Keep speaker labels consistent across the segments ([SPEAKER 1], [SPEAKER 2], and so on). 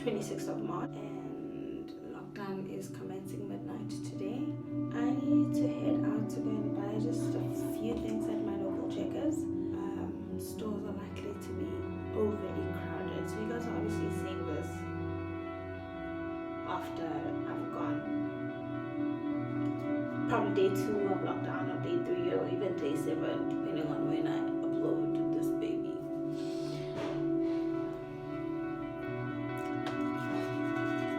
[SPEAKER 1] 26th of March, and lockdown is commencing midnight today. I need to head out to go and buy just a few things at my local Checkers. Stores are likely to be overly crowded, so you guys are obviously seeing this after I've gone. Probably day 2 of lockdown, or day 3, or even day 7, depending on when I upload this baby.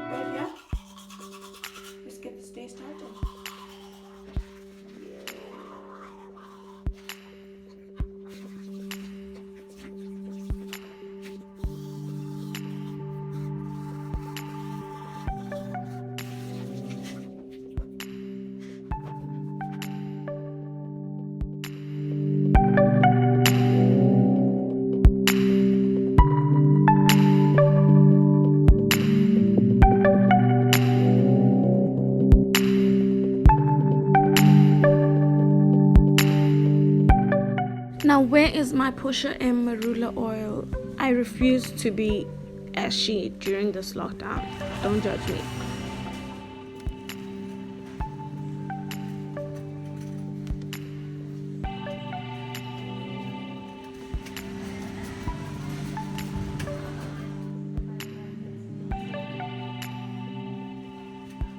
[SPEAKER 1] But yeah, let's get this day started. Now, where is my Pusha and Marula oil? I refuse to be ashy during this lockdown. Don't judge me.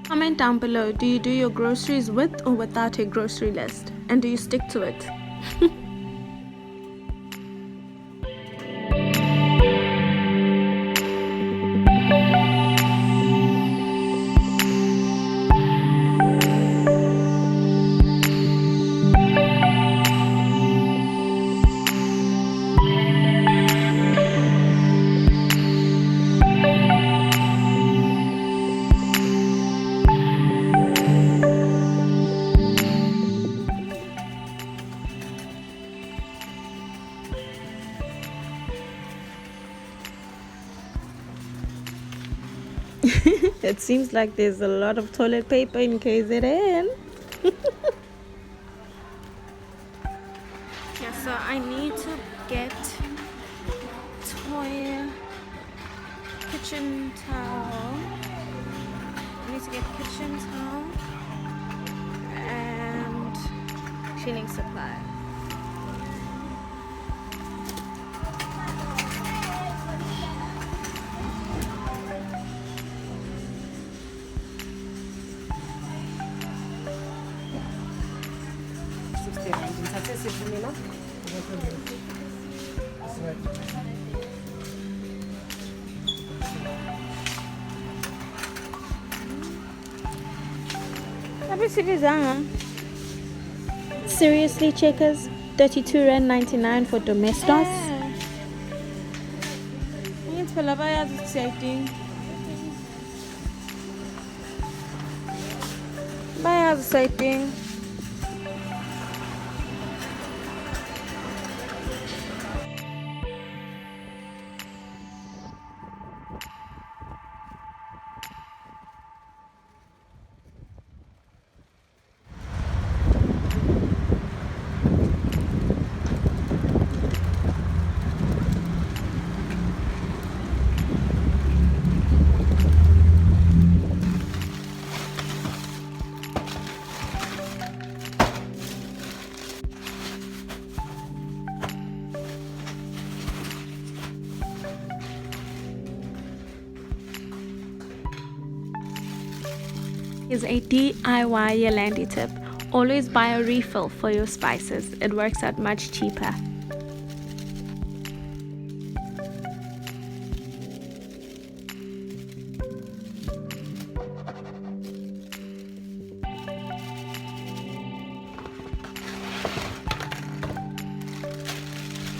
[SPEAKER 1] Comment down below, do you do your groceries with or without a grocery list? And do you stick to it? It seems like there's a lot of toilet paper in KZN. Yeah, so I need to get kitchen towel. I need to get kitchen towel and cleaning supplies. Seriously, Checkers? 32.99 for domestos? Bayazisayitinga. Is a DIY Yolande tip. Always buy a refill for your spices. It works out much cheaper.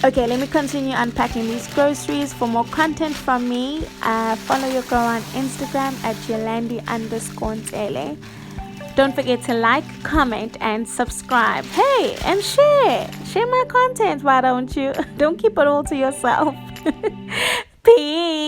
[SPEAKER 1] Okay, let me continue unpacking these groceries. For more content from me, follow your girl on Instagram at Yolande_Ntele. Don't forget to like, comment, and subscribe. Hey, and share. Share my content, why don't you? Don't keep it all to yourself. Peace.